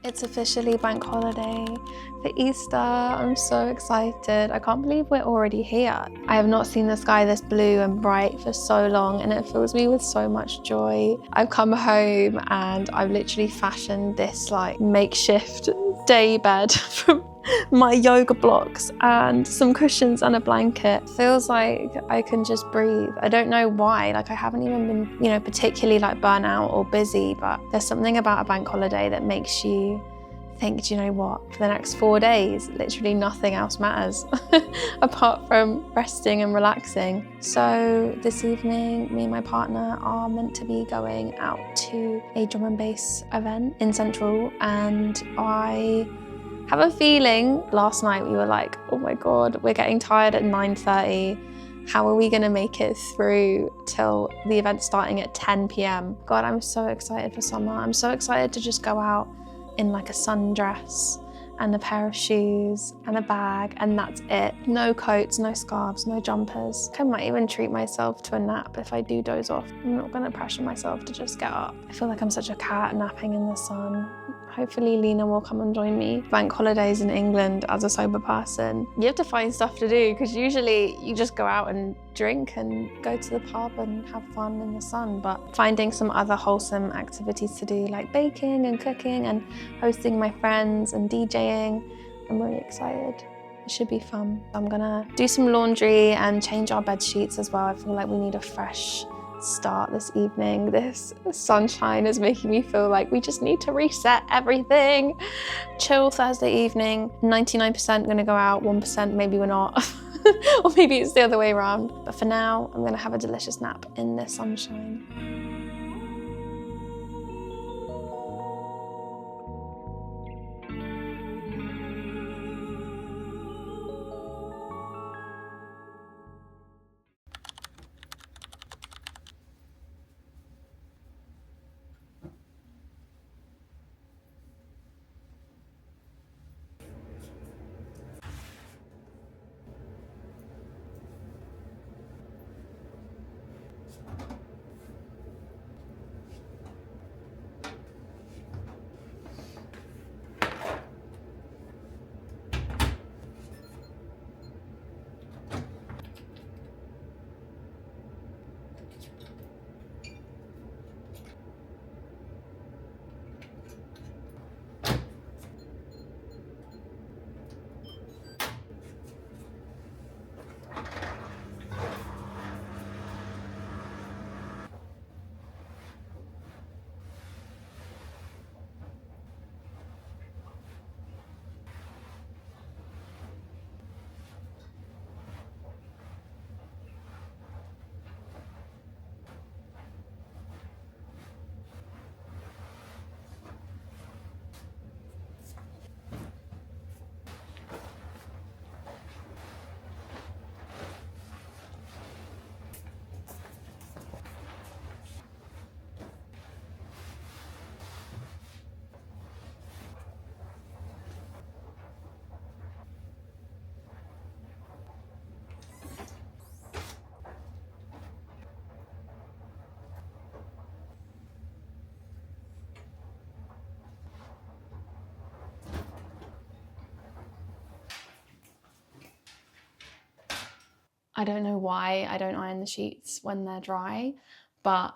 It's officially bank holiday for Easter. I'm so excited. I can't believe we're already here. I have not seen the sky this blue and bright for so long, and it fills me with so much joy. I've come home and I've literally fashioned this like makeshift day bed from my yoga blocks and some cushions and a blanket. Feels like I can just breathe. I don't know why, like I haven't even been, particularly like burnt out or busy, but there's something about a bank holiday that makes you think, do you know what, for the next 4 days, literally nothing else matters apart from resting and relaxing. So this evening, me and my partner are meant to be going out to a drum and bass event in Central, and I have a feeling last night we were like, oh my God, we're getting tired at 9:30. How are we gonna make it through till the event starting at 10 p.m? God, I'm so excited for summer. I'm so excited to just go out in like a sundress and a pair of shoes and a bag, and that's it. No coats, no scarves, no jumpers. I might even treat myself to a nap if I do doze off. I'm not gonna pressure myself to just get up. I feel like I'm such a cat napping in the sun. Hopefully Lena will come and join me. Bank holidays in England as a sober person, you have to find stuff to do, because usually you just go out and drink and go to the pub and have fun in the sun. But finding some other wholesome activities to do, like baking and cooking and hosting my friends and DJing, I'm really excited. It should be fun. I'm gonna do some laundry and change our bed sheets as well. I feel like we need a fresh start this evening. This sunshine is making me feel like we just need to reset everything. Chill Thursday evening, 99% gonna go out, 1% maybe we're not. Or maybe it's the other way around. But for now, I'm gonna have a delicious nap in the sunshine. I don't know why I don't iron the sheets when they're dry, but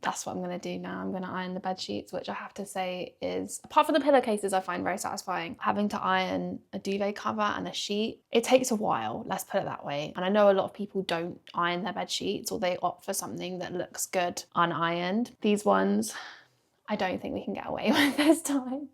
that's what I'm gonna do now. I'm gonna iron the bed sheets, which I have to say is, apart from the pillowcases, I find very satisfying. Having to iron a duvet cover and a sheet, it takes a while, let's put it that way. And I know a lot of people don't iron their bed sheets, or they opt for something that looks good unironed. These ones, I don't think we can get away with this time.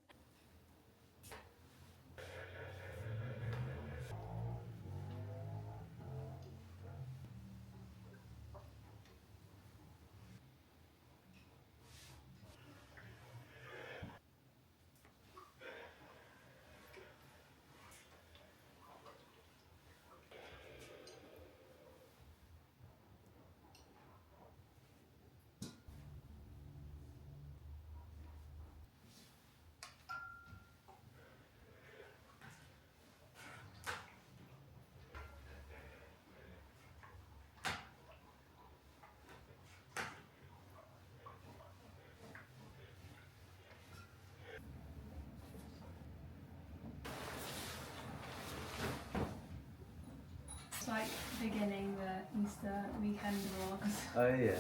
beginning the Easter weekend vlogs. Oh yeah.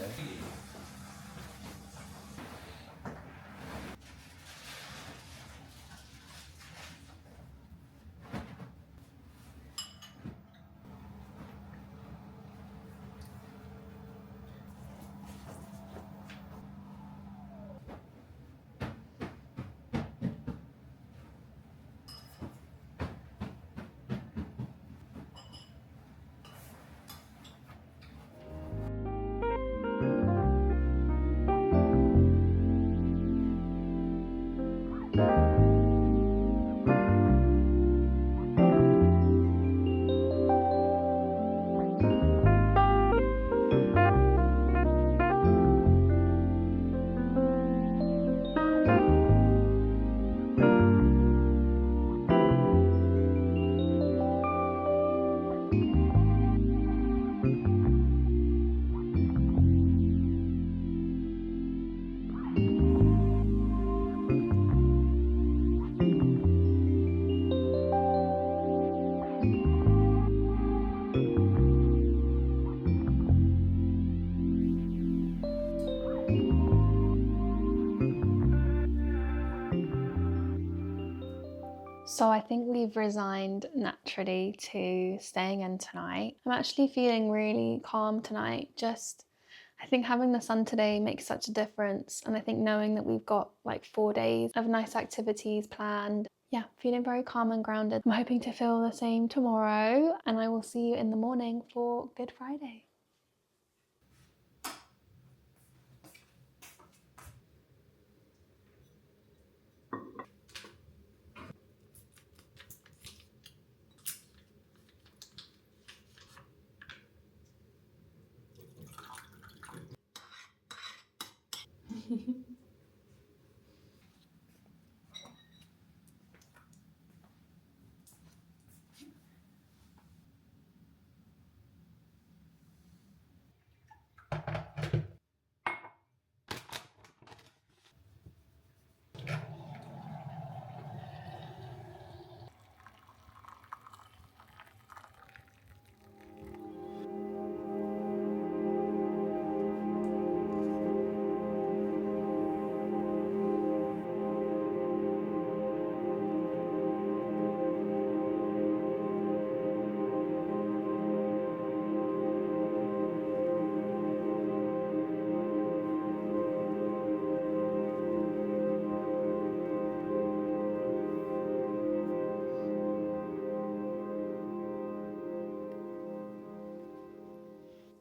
So I think we've resigned naturally to staying in tonight. I'm actually feeling really calm tonight. I think having the sun today makes such a difference. And I think knowing that we've got like 4 days of nice activities planned. Yeah, feeling very calm and grounded. I'm hoping to feel the same tomorrow, and I will see you in the morning for Good Friday.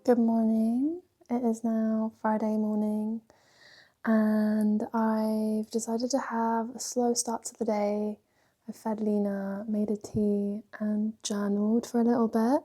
Good morning. It is now Friday morning, and I've decided to have a slow start to the day. I fed Lena, made a tea, and journaled for a little bit,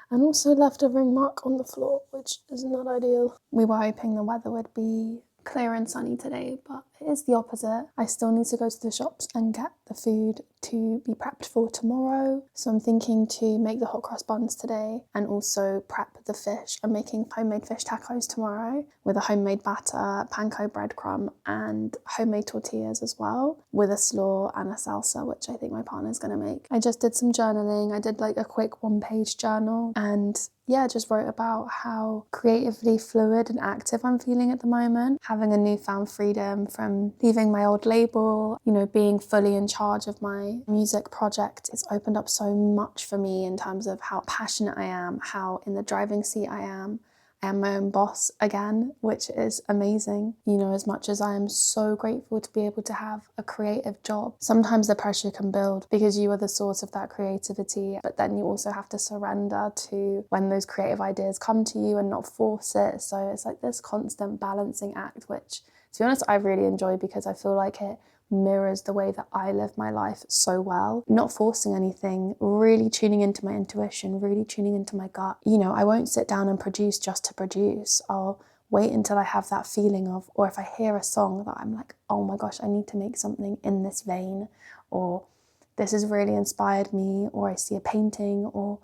and also left a ring mark on the floor, which is not ideal. We were hoping the weather would be clear and sunny today, but it is the opposite. I still need to go to the shops and get the food to be prepped for tomorrow. So I'm thinking to make the hot cross buns today and also prep the fish. I'm making homemade fish tacos tomorrow with a homemade batter, panko breadcrumb, and homemade tortillas as well, with a slaw and a salsa, which I think my partner's gonna make. I just did some journaling. I did like a quick 1-page journal, and yeah, just wrote about how creatively fluid and active I'm feeling at the moment, having a newfound freedom from leaving my old label, being fully in charge of my music project. It's opened up so much for me in terms of how passionate I am, how in the driving seat I am my own boss again, which is amazing. As much as I am so grateful to be able to have a creative job, sometimes the pressure can build because you are the source of that creativity, but then you also have to surrender to when those creative ideas come to you and not force it. So it's like this constant balancing act, which, to be honest, I really enjoy because I feel like it mirrors the way that I live my life so well. Not forcing anything, really tuning into my intuition, really tuning into my gut. I won't sit down and produce just to produce. I'll wait until I have that feeling of, or if I hear a song that I'm like, oh my gosh, I need to make something in this vein, or this has really inspired me, or I see a painting, or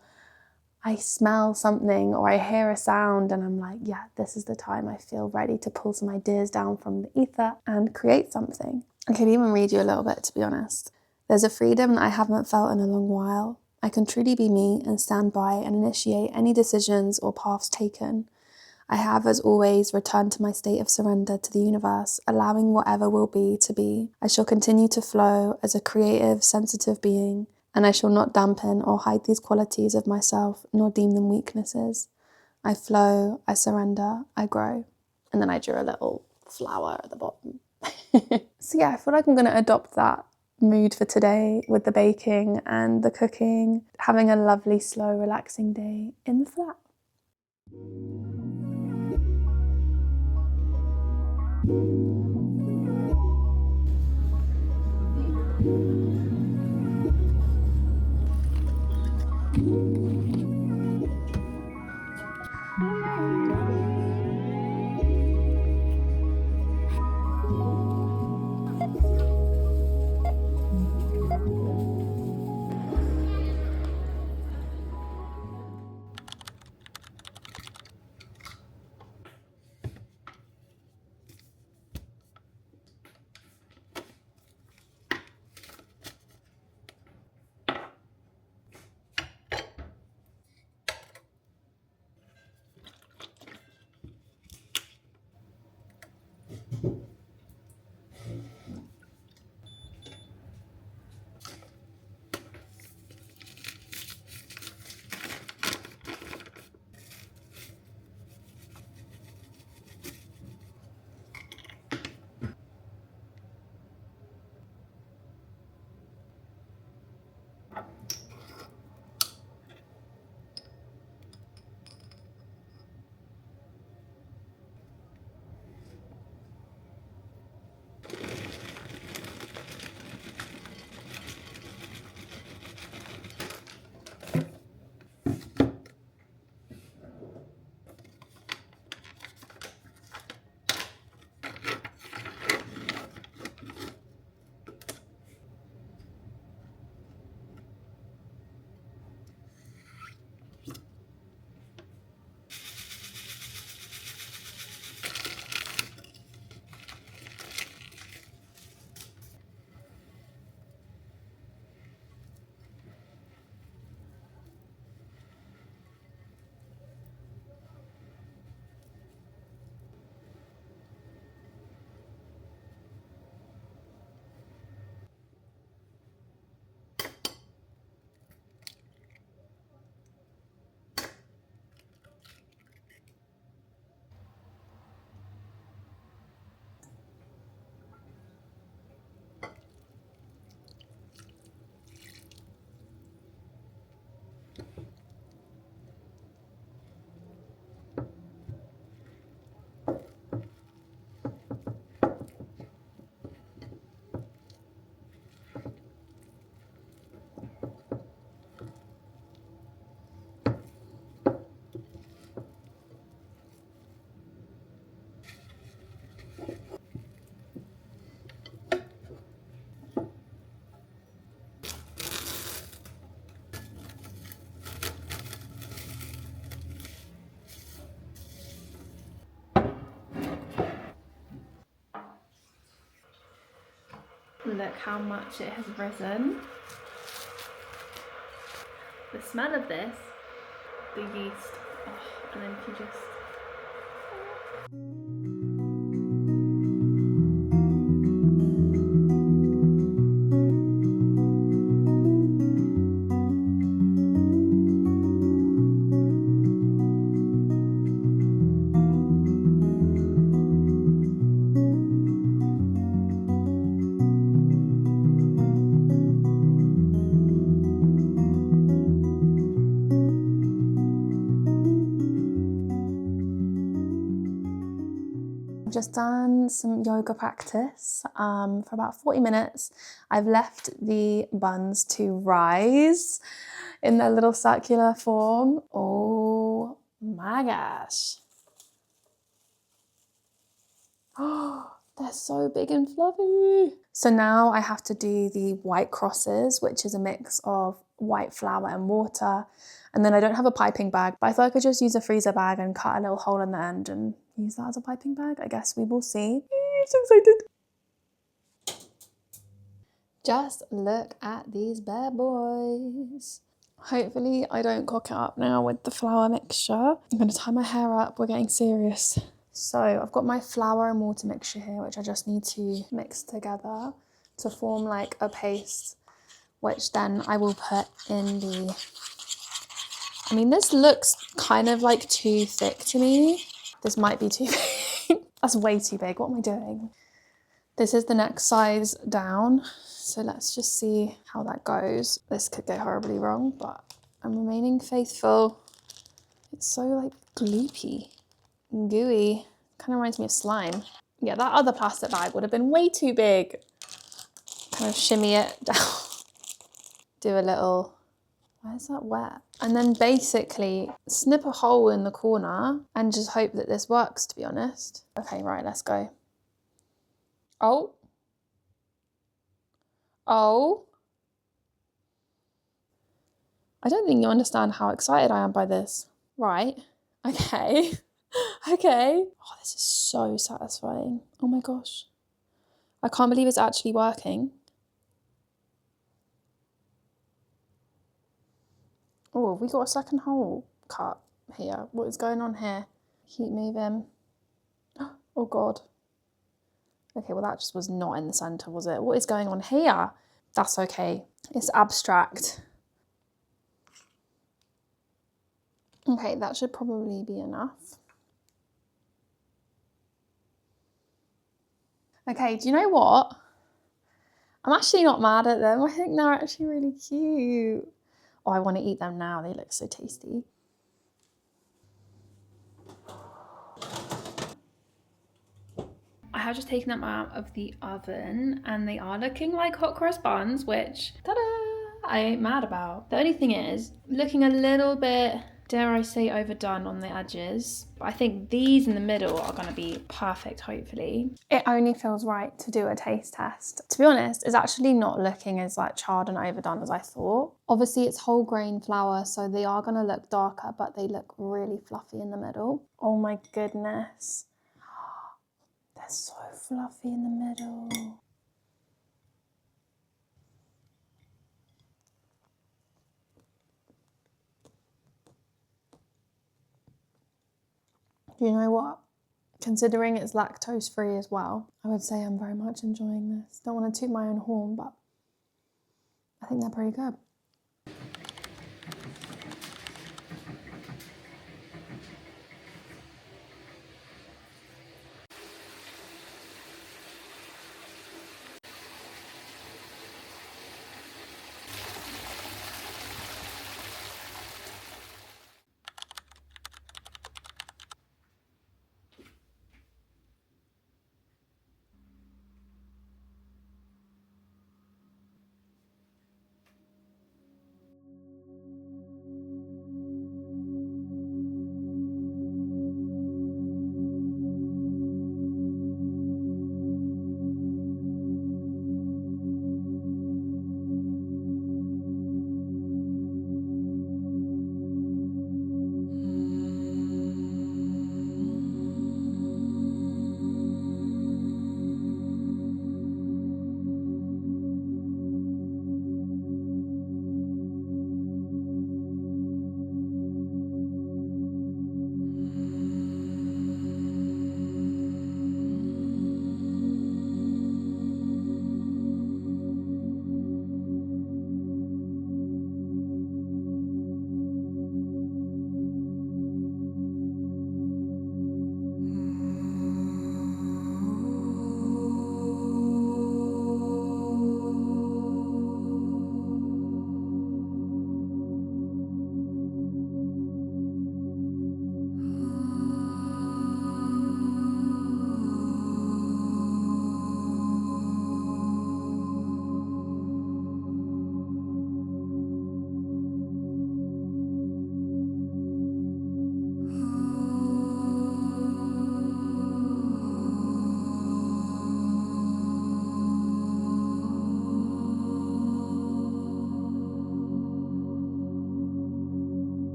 I smell something, or I hear a sound and I'm like, yeah, this is the time I feel ready to pull some ideas down from the ether and create something. I could even read you a little bit, to be honest. There's a freedom that I haven't felt in a long while. I can truly be me and stand by and initiate any decisions or paths taken. I have, as always, returned to my state of surrender to the universe, allowing whatever will be to be. I shall continue to flow as a creative, sensitive being, and I shall not dampen or hide these qualities of myself, nor deem them weaknesses. I flow, I surrender, I grow. And then I drew a little flower at the bottom. So yeah, I feel like I'm going to adopt that mood for today with the baking and the cooking, having a lovely, slow, relaxing day in the flat. Look how much it has risen. The smell of this, the yeast, and then if you just... Just done some yoga practice for about 40 minutes. I've left the buns to rise in their little circular form. Oh my gosh. Oh, they're so big and fluffy. So now I have to do the white crosses, which is a mix of white flour and water. And then I don't have a piping bag, but I thought I could just use a freezer bag and cut a little hole in the end and use that as a piping bag. I guess we will see. I'm so excited. Just look at these bad boys. Hopefully I don't cock it up now with the flour mixture. I'm gonna tie my hair up, we're getting serious. So I've got my flour and water mixture here, which I just need to mix together to form like a paste, which then I will put in the, I mean, this looks kind of like too thick to me. This might be too big. That's way too big, what am I doing? This is the next size down. So let's just see how that goes. This could go horribly wrong, but I'm remaining faithful. It's so like gloopy and gooey. Kind of reminds me of slime. Yeah, that other plastic bag would have been way too big. Kind of shimmy it down. Do a little, why is that wet? And then basically snip a hole in the corner and just hope that this works, to be honest. Okay, right, let's go. Oh. Oh. I don't think you understand how excited I am by this. Right, okay, okay. Oh, this is so satisfying. Oh my gosh. I can't believe it's actually working. Oh, have we got a second hole cut here? What is going on here? Keep moving. Oh God. Okay, well that just was not in the center, was it? What is going on here? That's okay, it's abstract. Okay, that should probably be enough. Okay, do you know what? I'm actually not mad at them. I think they're actually really cute. Oh, I want to eat them now. They look so tasty. I have just taken them out of the oven and they are looking like hot cross buns, which, ta-da, I ain't mad about. The only thing is, looking a little bit, dare I say, overdone on the edges. But I think these in the middle are gonna be perfect, hopefully. It only feels right to do a taste test. To be honest, it's actually not looking as like charred and overdone as I thought. Obviously it's whole grain flour, so they are gonna look darker, but they look really fluffy in the middle. Oh my goodness. They're so fluffy in the middle. You know what? Considering it's lactose free as well, I would say I'm very much enjoying this. Don't want to toot my own horn, but I think they're pretty good.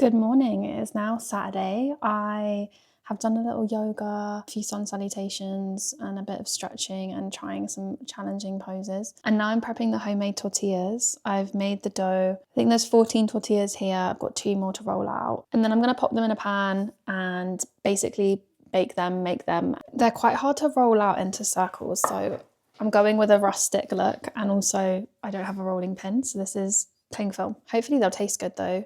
Good morning. It is now Saturday. I have done a little yoga, a few sun salutations, and a bit of stretching and trying some challenging poses. And now I'm prepping the homemade tortillas. I've made the dough. I think there's 14 tortillas here. I've got 2 more to roll out. And then I'm going to pop them in a pan and basically bake them, make them. They're quite hard to roll out into circles, so I'm going with a rustic look, and also I don't have a rolling pin, so this is cling film. Hopefully they'll taste good though.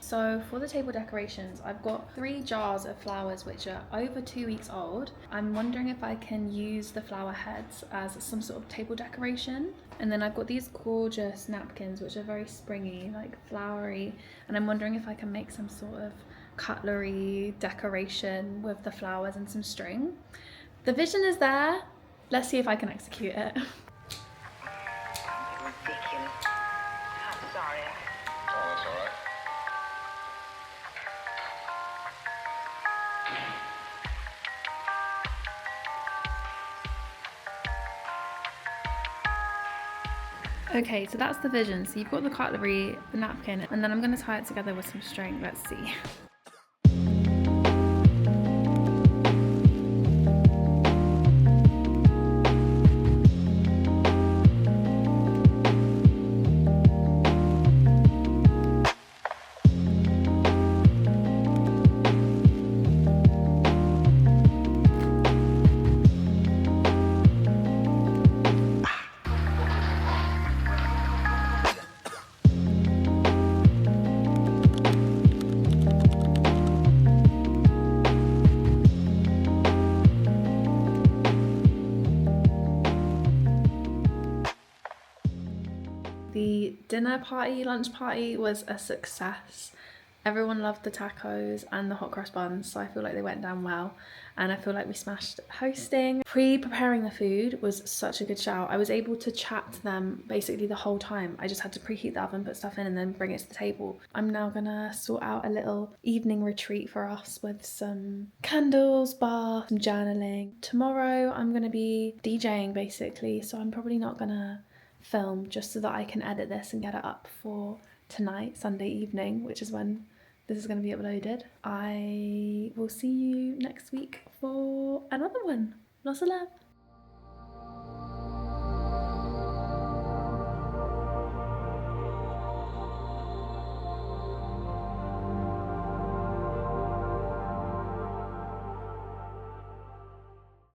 So for the table decorations, I've got 3 jars of flowers which are over 2 weeks old. I'm wondering if I can use the flower heads as some sort of table decoration. And then I've got these gorgeous napkins which are very springy, like flowery. And I'm wondering if I can make some sort of cutlery decoration with the flowers and some string. The vision is there. Let's see if I can execute it. Ridiculous. I'm sorry. Oh, that's all right. Okay, so that's the vision. So you've got the cutlery, the napkin, and then I'm going to tie it together with some string. Let's see. The dinner party, lunch party was a success. Everyone loved the tacos and the hot cross buns, so I feel like they went down well. And I feel like we smashed hosting. Pre-preparing the food was such a good shout. I was able to chat to them basically the whole time. I just had to preheat the oven, put stuff in, and then bring it to the table. I'm now gonna sort out a little evening retreat for us with some candles, bar, some journaling. Tomorrow I'm gonna be DJing basically, so I'm probably not gonna film, just so that I can edit this and get it up for tonight, Sunday evening, which is when this is going to be uploaded. I will see you next week for another one. Lots of love.